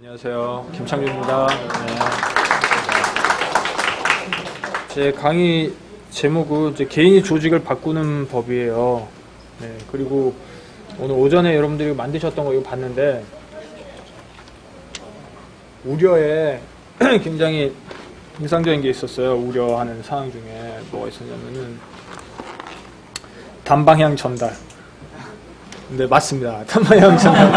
안녕하세요. 김창규입니다. 네. 제 강의 제목은 이제 개인이 조직을 바꾸는 법이에요. 네, 그리고 오늘 오전에 여러분들이 만드셨던 거 이거 봤는데 우려에 굉장히 인상적인 게 있었어요. 우려하는 상황 중에 뭐가 있었냐면은 단방향 전달. 네, 맞습니다. 단방향 전달.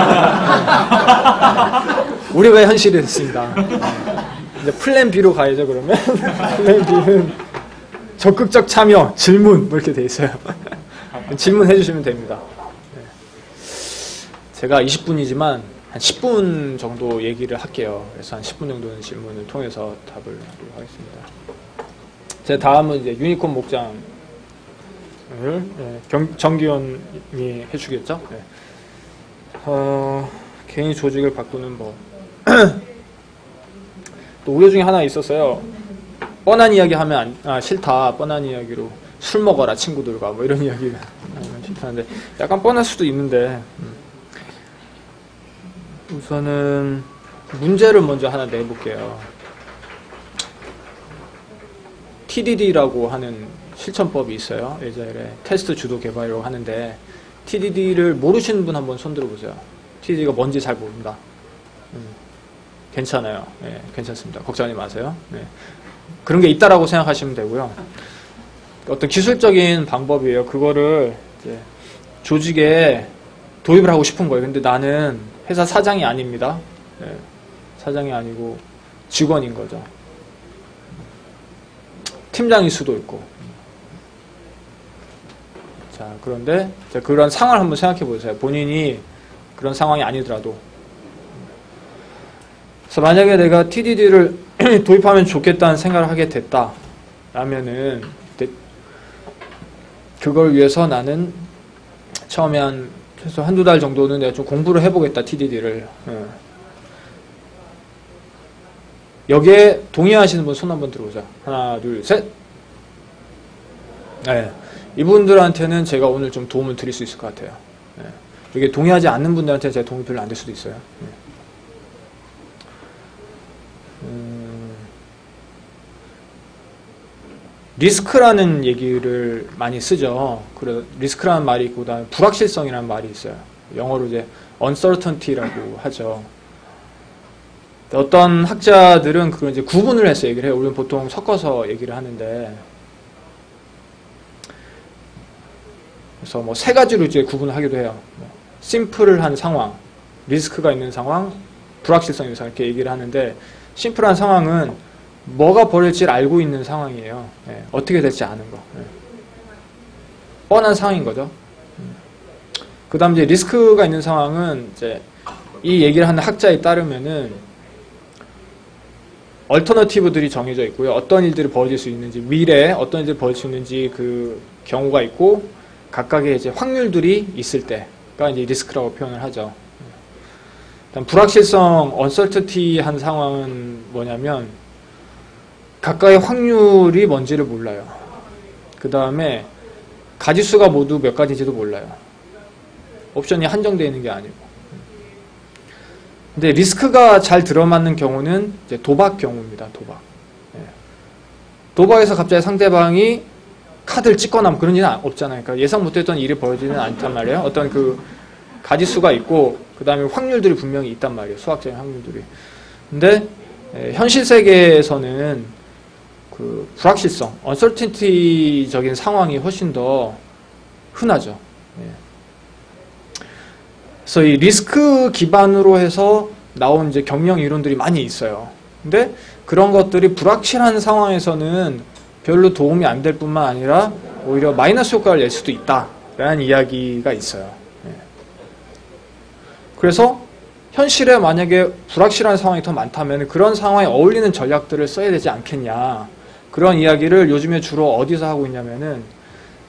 우려가 현실이 됐습니다. 이제 플랜 B로 가야죠, 그러면. 플랜 B는 적극적 참여, 질문, 뭐 이렇게 돼 있어요. 질문해 주시면 됩니다. 네. 제가 20분이지만 한 10분 정도 얘기를 할게요. 그래서 한 10분 정도는 질문을 통해서 답을 하도록 하겠습니다. 제 다음은 이제 유니콘 목장을 정기현이 해주겠죠. 네. 개인 조직을 바꾸는 법. 또 우려 중에 하나 있었어요. 뻔한 이야기 하면 싫다. 뻔한 이야기로 술 먹어라 친구들과 뭐 이런 이야기가 하면 싫다는데 약간 뻔할 수도 있는데 우선은 문제를 먼저 하나 내볼게요. TDD라고 하는 실천법이 있어요. 에자일의 테스트 주도 개발이라고 하는데 TDD를 모르시는 분 한번 손 들어보세요. TDD가 뭔지 잘 모른다. 괜찮아요. 네, 괜찮습니다. 걱정하지 마세요. 네. 그런 게 있다라고 생각하시면 되고요. 어떤 기술적인 방법이에요. 그거를 이제 조직에 도입을 하고 싶은 거예요. 근데 나는 회사 사장이 아닙니다. 네, 사장이 아니고 직원인 거죠. 팀장일 수도 있고. 자, 그런데 그런 상황을 한번 생각해 보세요. 본인이 그런 상황이 아니더라도. 그래서 만약에 내가 TDD를 도입하면 좋겠다는 생각을 하게 됐다 라면은 그걸 위해서 나는 처음에 한두 달 정도는 내가 좀 공부를 해보겠다 TDD를. 여기에 동의하시는 분 손 한번 들어보자. 하나 둘 셋. 네. 이분들한테는 제가 오늘 좀 도움을 드릴 수 있을 것 같아요. 네. 여기에 동의하지 않는 분들한테 제가 도움이 별로 안 될 수도 있어요. 네. 리스크라는 얘기를 많이 쓰죠. 그래, 리스크라는 말이 있고, 그다음에 불확실성이라는 말이 있어요. 영어로 이제 uncertainty라고 하죠. 어떤 학자들은 그걸 이제 구분을 해서 얘기를 해요. 우리는 보통 섞어서 얘기를 하는데, 그래서 뭐 세 가지로 이제 구분을 하기도 해요. 심플한 상황, 리스크가 있는 상황, 불확실성이 있는 상황 이렇게 얘기를 하는데, 심플한 상황은 뭐가 벌어질지 알고 있는 상황이에요. 예, 어떻게 될지 아는 거. 예. 뻔한 상황인 거죠. 그 다음 이제 리스크가 있는 상황은 이제 이 얘기를 하는 학자에 따르면은 얼터너티브들이 정해져 있고요. 어떤 일들이 벌어질 수 있는지, 미래에 어떤 일들이 벌어질 수 있는지 그 경우가 있고, 각각의 이제 확률들이 있을 때가 이제 리스크라고 표현을 하죠. 일단 불확실성, uncertainty한 상황은 뭐냐면 각각의 확률이 뭔지를 몰라요. 그 다음에 가지수가 모두 몇 가지인지도 몰라요. 옵션이 한정되어 있는 게 아니고. 근데 리스크가 잘 들어맞는 경우는 이제 도박 경우입니다. 도박. 도박에서 갑자기 상대방이 카드를 찍거나 뭐 그런 일은 없잖아요. 그러니까 예상 못했던 일이 벌어지는 않단 말이에요. 어떤 그 가지수가 있고 그 다음에 확률들이 분명히 있단 말이에요. 수학적인 확률들이. 근데 현실 세계에서는 그 불확실성, uncertainty적인 상황이 훨씬 더 흔하죠. 그래서 이 리스크 기반으로 해서 나온 이제 경영 이론들이 많이 있어요. 근데 그런 것들이 불확실한 상황에서는 별로 도움이 안 될 뿐만 아니라 오히려 마이너스 효과를 낼 수도 있다라는 이야기가 있어요. 그래서 현실에 만약에 불확실한 상황이 더 많다면 그런 상황에 어울리는 전략들을 써야 되지 않겠냐. 그런 이야기를 요즘에 주로 어디서 하고 있냐면은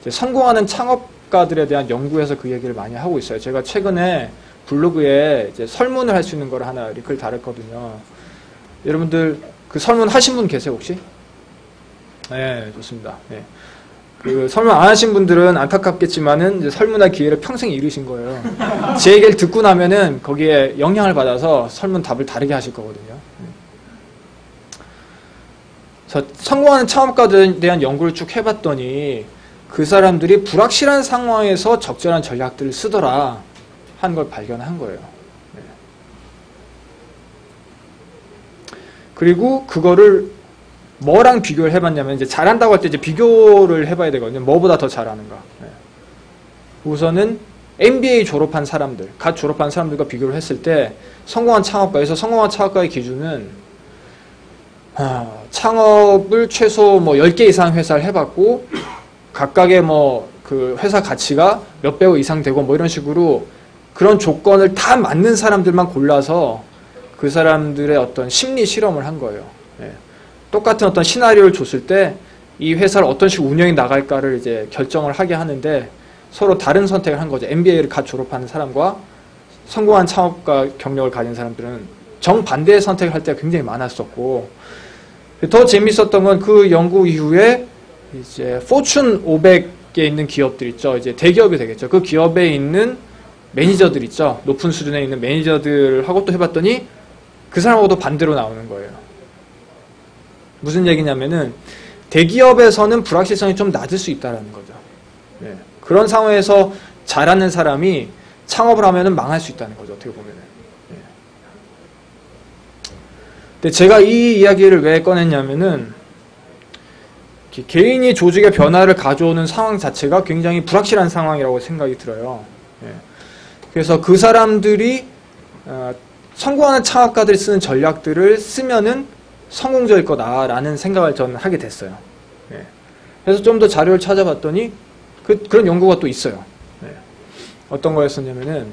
이제 성공하는 창업가들에 대한 연구에서 그 얘기를 많이 하고 있어요. 제가 최근에 블로그에 이제 설문을 할 수 있는 걸 하나 링크를 달았거든요. 여러분들 그 설문 하신 분 계세요 혹시? 네, 좋습니다. 네. 그 설문 안 하신 분들은 안타깝겠지만은 이제 설문할 기회를 평생 잃으신 거예요. 제 얘기를 듣고 나면은 거기에 영향을 받아서 설문 답을 다르게 하실 거거든요. 그래서 성공하는 창업가들에 대한 연구를 쭉 해봤더니 그 사람들이 불확실한 상황에서 적절한 전략들을 쓰더라 하는 걸 발견한 거예요. 그리고 그거를 뭐랑 비교를 해봤냐면, 이제 잘한다고 할 때 이제 비교를 해봐야 되거든요. 뭐보다 더 잘하는가. 우선은 MBA 졸업한 사람들, 갓 졸업한 사람들과 비교를 했을 때 성공한 창업가에서 성공한 창업가의 기준은 창업을 최소 뭐 10개 이상 회사를 해봤고 각각의 뭐 그 회사 가치가 몇 배우 이상 되고 뭐 이런 식으로 그런 조건을 다 맞는 사람들만 골라서 그 사람들의 어떤 심리 실험을 한 거예요. 똑같은 어떤 시나리오를 줬을 때 이 회사를 어떤 식으로 운영이 나갈까를 이제 결정을 하게 하는데 서로 다른 선택을 한 거죠. MBA를 갓 졸업하는 사람과 성공한 창업가 경력을 가진 사람들은 정반대의 선택을 할 때가 굉장히 많았었고, 더 재밌었던 건 그 연구 이후에 이제 포춘 500에 있는 기업들 있죠. 이제 대기업이 되겠죠. 그 기업에 있는 매니저들 있죠. 높은 수준에 있는 매니저들하고 또 해봤더니 그 사람하고도 반대로 나오는 거예요. 무슨 얘기냐면은 대기업에서는 불확실성이 좀 낮을 수 있다는 거죠. 그런 상황에서 잘하는 사람이 창업을 하면은 망할 수 있다는 거죠. 어떻게 보면은. 근데 제가 이 이야기를 왜 꺼냈냐면은 개인이 조직의 변화를 가져오는 상황 자체가 굉장히 불확실한 상황이라고 생각이 들어요. 그래서 그 사람들이 성공하는 창업가들이 쓰는 전략들을 쓰면은 성공적일 거다라는 생각을 저는 하게 됐어요. 그래서 좀 더 자료를 찾아봤더니 그런 연구가 또 있어요. 어떤 거였었냐면은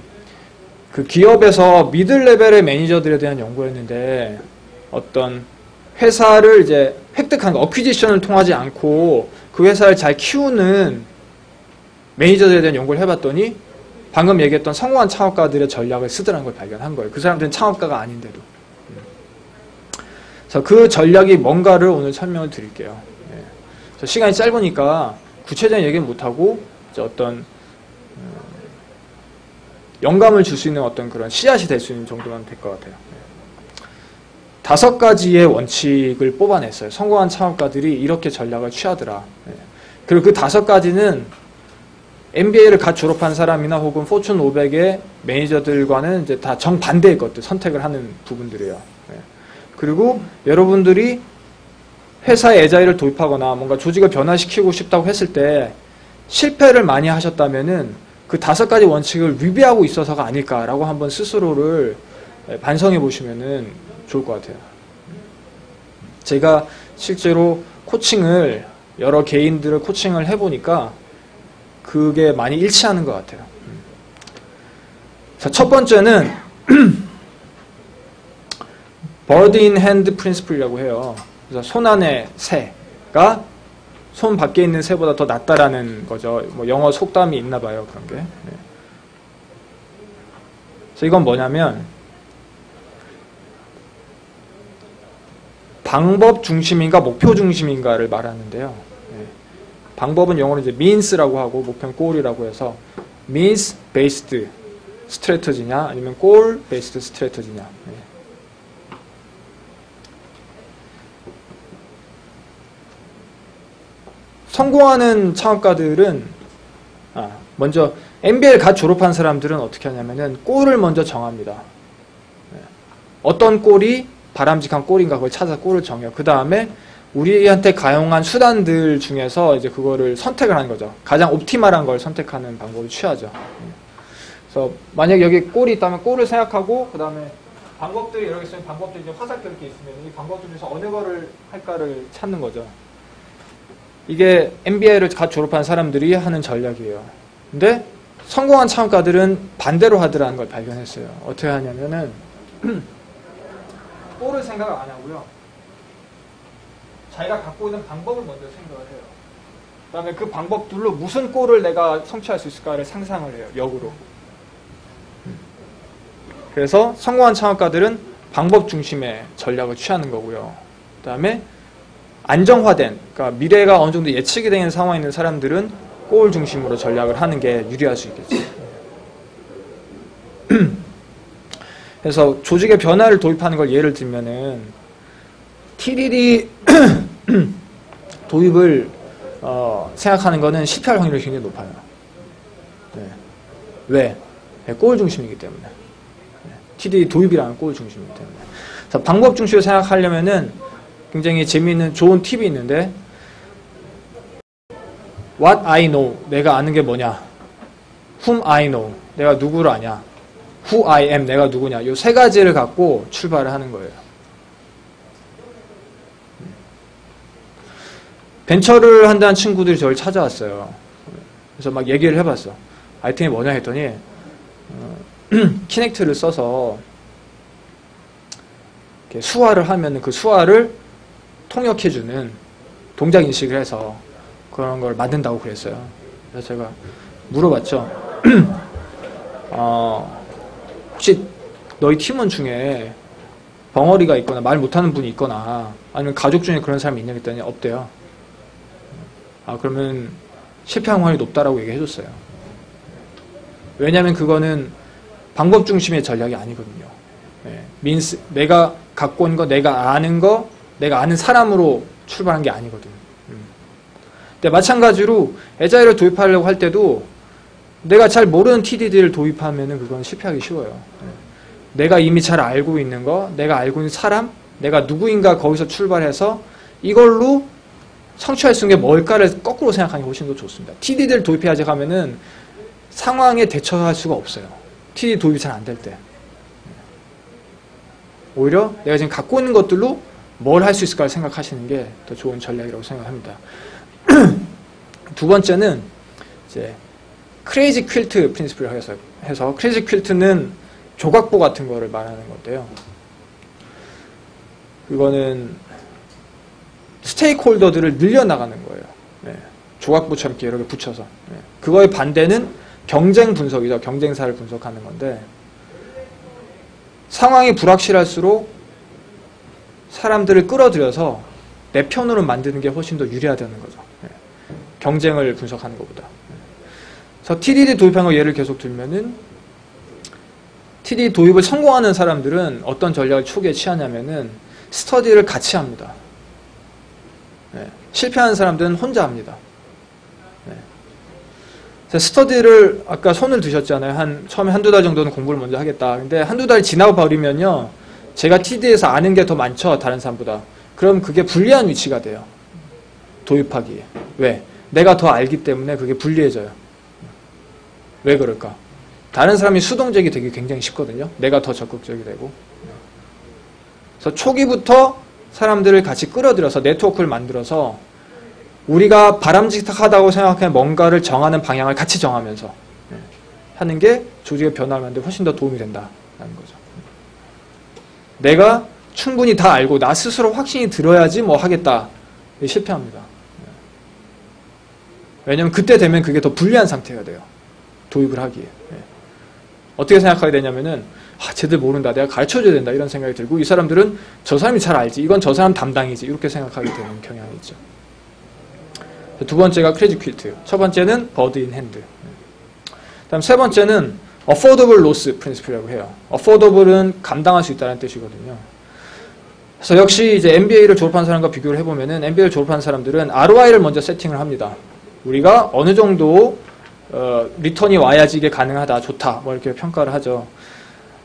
그 기업에서 미들 레벨의 매니저들에 대한 연구였는데 어떤 회사를 이제 획득한 거, 어퀴지션을 통하지 않고 그 회사를 잘 키우는 매니저들에 대한 연구를 해봤더니 방금 얘기했던 성공한 창업가들의 전략을 쓰더라는 걸 발견한 거예요. 그 사람들은 창업가가 아닌데도. 그래서 그 전략이 뭔가를 오늘 설명을 드릴게요. 시간이 짧으니까 구체적인 얘기는 못하고 어떤 영감을 줄 수 있는 어떤 그런 씨앗이 될 수 있는 정도만 될 것 같아요. 5가지의 원칙을 뽑아냈어요. 성공한 창업가들이 이렇게 전략을 취하더라. 그리고 그 5가지는 MBA를 갓 졸업한 사람이나 혹은 포춘 500의 매니저들과는 이제 다 정반대의 것들 선택을 하는 부분들이에요. 그리고 여러분들이 회사에 애자일을 도입하거나 뭔가 조직을 변화시키고 싶다고 했을 때 실패를 많이 하셨다면은 그 5가지 원칙을 위배하고 있어서가 아닐까라고 한번 스스로를 반성해 보시면은 좋을 것 같아요. 제가 실제로 코칭을 여러 개인들을 코칭을 해보니까 그게 많이 일치하는 것 같아요. 자, 첫 번째는 bird in hand principle이라고 해요. 그래서 손 안의 새가 손 밖에 있는 새보다 더 낫다라는 거죠. 뭐 영어 속담이 있나 봐요, 그런 게. 그래서 이건 뭐냐면 방법 중심인가 목표 중심인가를 말하는데요. 방법은 영어로 이제 means라고 하고 목표는 goal이라고 해서 means based strategy냐 아니면 goal based strategy냐. 성공하는 창업가들은 먼저 MBA를 갓 졸업한 사람들은 어떻게 하냐면은 골을 먼저 정합니다. 어떤 골이 바람직한 골인가 그걸 찾아서 골을 정해요. 그 다음에 우리한테 가용한 수단들 중에서 이제 그거를 선택을 하는 거죠. 가장 옵티멀한 걸 선택하는 방법을 취하죠. 그래서 만약 여기 골이 있다면 골을 생각하고 그 다음에 방법들이 여러 개 있으면 방법들이 이제 화살표 이렇게 있으면 이 방법 중에서 어느 거를 할까를 찾는 거죠. 이게 MBA를 갓 졸업한 사람들이 하는 전략이에요. 근데 성공한 창업가들은 반대로 하더라는 걸 발견했어요. 어떻게 하냐면은 골을 생각을 안 하고요. 자기가 갖고 있는 방법을 먼저 생각을 해요. 그 다음에 그 방법들로 무슨 골을 내가 성취할 수 있을까를 상상을 해요. 역으로. 그래서 성공한 창업가들은 방법 중심의 전략을 취하는 거고요. 그 다음에 안정화된, 그러니까 미래가 어느 정도 예측이 되는 상황에 있는 사람들은 골 중심으로 전략을 하는 게 유리할 수 있겠죠. 그래서 조직의 변화를 도입하는 걸 예를 들면은 TDD 도입을 생각하는 거는 실패할 확률이 굉장히 높아요. 네. 왜? 네, 골 중심이기 때문에. 네. TDD 도입이라는 골 중심이기 때문에. 그래서 방법 중심으로 생각하려면은 굉장히 재미있는 좋은 팁이 있는데 What I know, 내가 아는 게 뭐냐? Whom I know, 내가 누구를 아냐? Who I am, 내가 누구냐? 이 세 가지를 갖고 출발을 하는 거예요. 벤처를 한다는 친구들이 저를 찾아왔어요. 그래서 막 얘기를 해봤어. 아이템이 뭐냐 했더니 키넥트를 써서 이렇게 수화를 하면 그 수화를 통역해주는 동작 인식을 해서 그런 걸 만든다고 그랬어요. 그래서 제가 물어봤죠. 혹시 너희 팀원 중에 벙어리가 있거나 말 못하는 분이 있거나 아니면 가족 중에 그런 사람이 있냐 했더니 없대요. 그러면 실패할 확률이 높다라고 얘기해줬어요. 왜냐하면 그거는 방법 중심의 전략이 아니거든요. means 내가 갖고 온 거, 내가 아는 거, 내가 아는 사람으로 출발한 게 아니거든. 근데 마찬가지로 애자일을 도입하려고 할 때도 내가 잘 모르는 TDD를 도입하면은 그건 실패하기 쉬워요. 내가 이미 잘 알고 있는 거, 내가 알고 있는 사람, 내가 누구인가 거기서 출발해서 이걸로 성취할 수 있는 게 뭘까를 거꾸로 생각하는 게 훨씬 더 좋습니다. TDD를 도입해야지 하면은 상황에 대처할 수가 없어요. TDD 도입이 잘 안 될 때. 오히려 내가 지금 갖고 있는 것들로 뭘 할 수 있을까를 생각하시는 게 더 좋은 전략이라고 생각합니다. 두 번째는 이제 크레이지 퀼트 프린시플을 해서 크레이지 퀼트는 조각보 같은 거를 말하는 건데요. 그거는 스테이크홀더들을 늘려나가는 거예요. 네. 조각보처럼 이렇게 여러 개 붙여서. 네. 그거의 반대는 경쟁 분석이죠. 경쟁사를 분석하는 건데 상황이 불확실할수록 사람들을 끌어들여서 내 편으로 만드는 게 훨씬 더 유리하다는 거죠. 네. 경쟁을 분석하는 것보다. 그래서 TDD 도입한 거 예를 계속 들면은 TDD 도입을 성공하는 사람들은 어떤 전략을 초기에 취하냐면은 스터디를 같이 합니다. 네. 실패하는 사람들은 혼자 합니다. 네. 스터디를 아까 손을 드셨잖아요. 처음에 한두 달 정도는 공부를 먼저 하겠다. 근데 한두 달 지나고 버리면요. 제가 TD에서 아는 게 더 많죠. 다른 사람보다. 그럼 그게 불리한 위치가 돼요. 도입하기에. 왜? 내가 더 알기 때문에 그게 불리해져요. 왜 그럴까? 다른 사람이 수동적이 되기 굉장히 쉽거든요. 내가 더 적극적이 되고. 그래서 초기부터 사람들을 같이 끌어들여서 네트워크를 만들어서 우리가 바람직하다고 생각하는 뭔가를 정하는 방향을 같이 정하면서 하는 게 조직의 변화를 만드는 데 훨씬 더 도움이 된다는 거죠. 내가 충분히 다 알고 나 스스로 확신이 들어야지 뭐 하겠다. 실패합니다. 왜냐면 그때 되면 그게 더 불리한 상태가 돼요. 도입을 하기에. 어떻게 생각하게 되냐면은 쟤들 모른다. 내가 가르쳐줘야 된다. 이런 생각이 들고 이 사람들은 저 사람이 잘 알지. 이건 저 사람 담당이지. 이렇게 생각하게 되는 경향이 있죠. 두 번째가 크레이지 퀼트. 첫 번째는 버드 인 핸드. 다음 세 번째는 affordable loss principle이라고 해요. affordable은 감당할 수 있다는 뜻이거든요. 그래서 역시 이제 MBA를 졸업한 사람과 비교를 해보면은 MBA를 졸업한 사람들은 ROI를 먼저 세팅을 합니다. 우리가 어느 정도 리턴이 와야지 이게 가능하다, 좋다, 뭐 이렇게 평가를 하죠.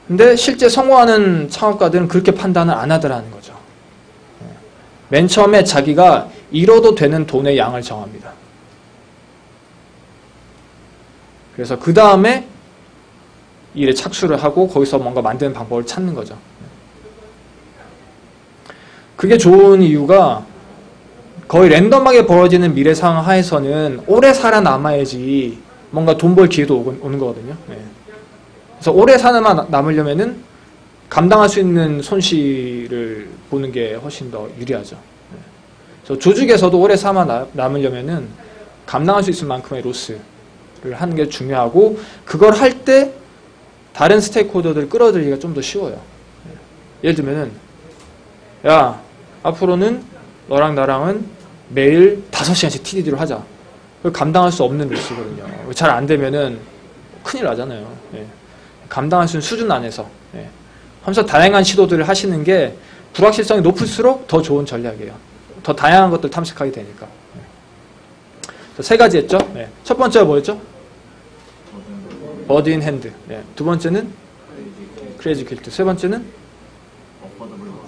근데 실제 성공하는 창업가들은 그렇게 판단을 안 하더라는 거죠. 맨 처음에 자기가 잃어도 되는 돈의 양을 정합니다. 그래서 그 다음에 일에 착수를 하고 거기서 뭔가 만드는 방법을 찾는 거죠. 그게 좋은 이유가 거의 랜덤하게 벌어지는 미래 상황 하에서는 오래 살아남아야지 뭔가 돈 벌 기회도 오는 거거든요. 그래서 오래 살아남으려면은 감당할 수 있는 손실을 보는 게 훨씬 더 유리하죠. 그래서 조직에서도 오래 살아남으려면은 감당할 수 있을 만큼의 로스를 하는 게 중요하고 그걸 할 때 다른 스테이크홀더들을 끌어들이기가 좀 더 쉬워요. 예를 들면은 야 앞으로는 너랑 나랑은 매일 5시간씩 TDD로 하자. 그걸 감당할 수 없는 리스거든요. 잘 안 되면은 큰일 나잖아요. 예. 감당할 수 있는 수준 안에서. 예. 하면서 다양한 시도들을 하시는 게 불확실성이 높을수록 더 좋은 전략이에요. 더 다양한 것들 탐색하게 되니까. 예. 세 가지 했죠. 예. 첫 번째가 뭐였죠? 버드 인 핸드. 예. 두 번째는 크레이지 퀼트. 세 번째는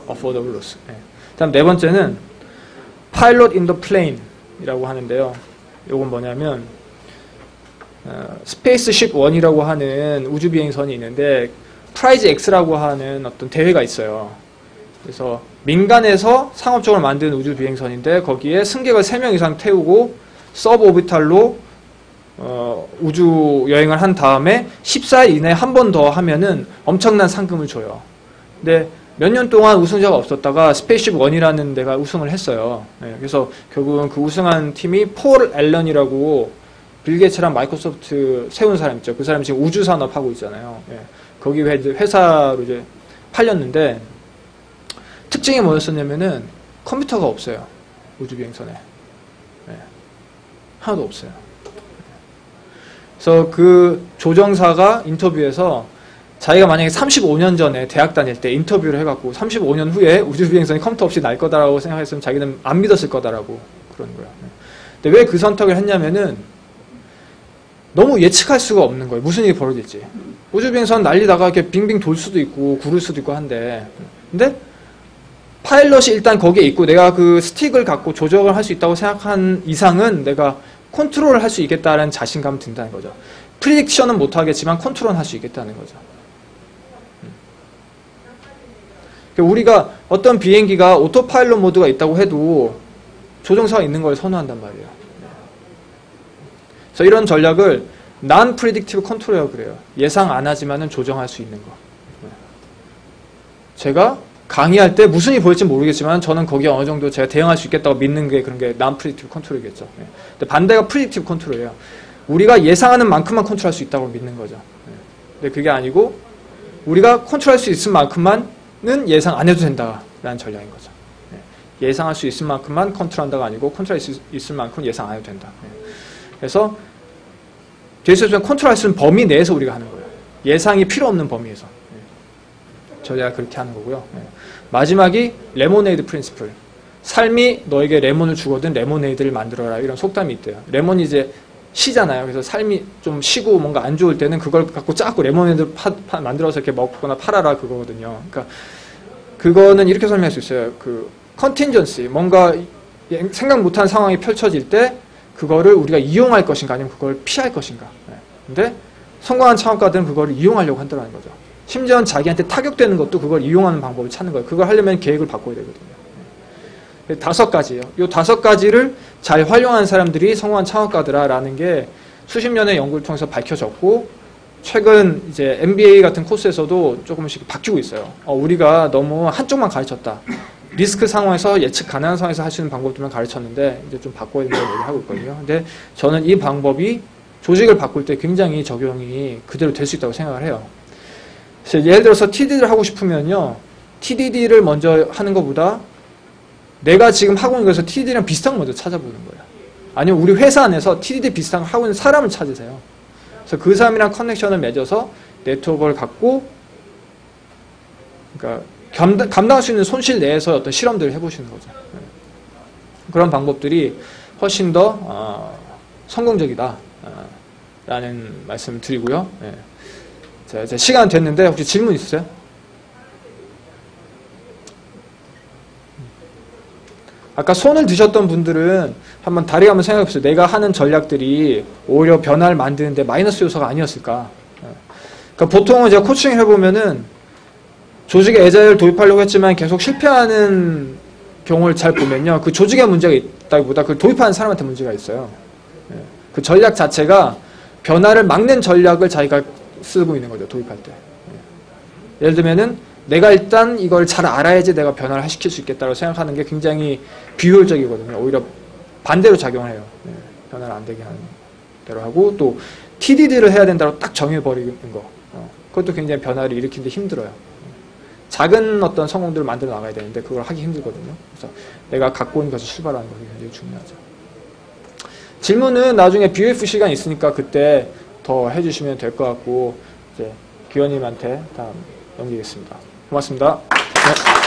어포더블 로스. 예. 다음 네 번째는 파일럿 인 더 플레인 이라고 하는데요. 이건 뭐냐면 스페이스십 1이라고 하는 우주비행선이 있는데 프라이즈 X라고 하는 어떤 대회가 있어요. 그래서 민간에서 상업적으로 만든 우주비행선인데 거기에 승객을 3명 이상 태우고 서브오비탈로 우주 여행을 한 다음에 14일 이내에 한 번 더 하면은 엄청난 상금을 줘요. 근데 몇 년 동안 우승자가 없었다가 스페이스십 1이라는 데가 우승을 했어요. 네, 그래서 결국은 그 우승한 팀이 폴 앨런이라고 빌 게이츠랑 마이크로소프트 세운 사람 있죠. 그 사람이 지금 우주산업 하고 있잖아요. 네, 거기 회사로 이제 팔렸는데 특징이 뭐였었냐면은 컴퓨터가 없어요. 우주비행선에. 네, 하나도 없어요. 그래서 그 조정사가 인터뷰에서 자기가 만약에 35년 전에 대학 다닐 때 인터뷰를 해갖고 35년 후에 우주비행선이 컴퓨터 없이 날 거다라고 생각했으면 자기는 안 믿었을 거다라고 그러는 거예요. 근데 왜 그 선택을 했냐면은 너무 예측할 수가 없는 거예요. 무슨 일이 벌어질지. 우주비행선 날리다가 이렇게 빙빙 돌 수도 있고 구를 수도 있고 한데 근데 파일럿이 일단 거기에 있고 내가 그 스틱을 갖고 조정을 할 수 있다고 생각한 이상은 내가 컨트롤을 할 수 있겠다는 자신감이 든다는 거죠. 프리딕션은 못하겠지만 컨트롤은 할 수 있겠다는 거죠. 우리가 어떤 비행기가 오토파일럿 모드가 있다고 해도 조종사가 있는 걸 선호한단 말이에요. 그래서 이런 전략을 Non-Predictive Control이라고 그래요. 예상 안 하지만은 조정할 수 있는 거. 제가 강의할 때 무슨 일이 보일지 모르겠지만 저는 거기에 어느 정도 제가 대응할 수 있겠다고 믿는 게 그런 게 Non-Predictive Control이겠죠. 근데 반대가 Predictive Control이에요. 우리가 예상하는 만큼만 컨트롤할 수 있다고 믿는 거죠. 근데 그게 아니고 우리가 컨트롤할 수 있을 만큼만 는 예상 안 해도 된다라는 전략인 거죠. 예상할 수 있을 만큼만 컨트롤한다가 아니고 컨트롤할 수 있을 만큼 예상 안 해도 된다. 그래서 대수적으로 컨트롤할 수 있는 범위 내에서 우리가 하는 거예요. 예상이 필요 없는 범위에서. 전략을 그렇게 하는 거고요. 마지막이 레모네이드 프린시플. 삶이 너에게 레몬을 주거든 레모네이드를 만들어라. 이런 속담이 있대요. 레몬이 이제 시잖아요. 그래서 삶이 좀 시고 뭔가 안 좋을 때는 그걸 갖고 짜고 레모네이드 만들어서 이렇게 먹거나 팔아라 그거거든요. 그러니까 그거는 이렇게 설명할 수 있어요. 그 컨틴전시 뭔가 생각 못한 상황이 펼쳐질 때 그거를 우리가 이용할 것인가 아니면 그걸 피할 것인가. 근데 성공한 창업가들은 그거를 이용하려고 한다는 거죠. 심지어는 자기한테 타격되는 것도 그걸 이용하는 방법을 찾는 거예요. 그걸 하려면 계획을 바꿔야 되거든요. 5가지예요. 이 5가지를 잘 활용한 사람들이 성공한 창업가들아라는 게 수십 년의 연구를 통해서 밝혀졌고 최근 이제 MBA 같은 코스에서도 조금씩 바뀌고 있어요. 우리가 너무 한쪽만 가르쳤다. 리스크 상황에서 예측 가능한 상황에서 할 수 있는 방법들만 가르쳤는데 이제 좀 바꿔야 된다고 얘기하고 있거든요. 근데 저는 이 방법이 조직을 바꿀 때 굉장히 적용이 그대로 될 수 있다고 생각을 해요. 그래서 예를 들어서 TDD를 하고 싶으면요. TDD를 먼저 하는 것보다 내가 지금 하고 있는 것에서 TDD랑 비슷한 거 먼저 찾아보는 거예요. 아니면 우리 회사 안에서 TDD 비슷한 거 하고 있는 사람을 찾으세요. 그래서 그 사람이랑 커넥션을 맺어서 네트워크를 갖고 그러니까 감당할 수 있는 손실 내에서 어떤 실험들을 해보시는 거죠. 그런 방법들이 훨씬 더 성공적이다 라는 말씀을 드리고요. 자, 이제 시간 됐는데 혹시 질문 있으세요? 아까 손을 드셨던 분들은 한번 다리 한번 생각해보세요. 내가 하는 전략들이 오히려 변화를 만드는데 마이너스 요소가 아니었을까. 그러니까 보통은 제가 코칭을 해보면은 조직에 애자일을 도입하려고 했지만 계속 실패하는 경우를 잘 보면요. 그 조직에 문제가 있다기보다 그걸 도입하는 사람한테 문제가 있어요. 그 전략 자체가 변화를 막는 전략을 자기가 쓰고 있는 거죠. 도입할 때. 예를 들면은 내가 일단 이걸 잘 알아야지 내가 변화를 시킬 수 있겠다고 생각하는 게 굉장히 비효율적이거든요. 오히려 반대로 작용을 해요. 변화를 안 되게 하는 대로 하고 또 TDD를 해야 된다고 딱 정해버리는 거. 그것도 굉장히 변화를 일으키는데 힘들어요. 작은 어떤 성공들을 만들어 나가야 되는데 그걸 하기 힘들거든요. 그래서 내가 갖고 있는 것을 출발하는 것이 굉장히 중요하죠. 질문은 나중에 BOF 시간 있으니까 그때 더 해주시면 될 것 같고 이제 기원님한테 다음 넘기겠습니다. 고맙습니다. 네.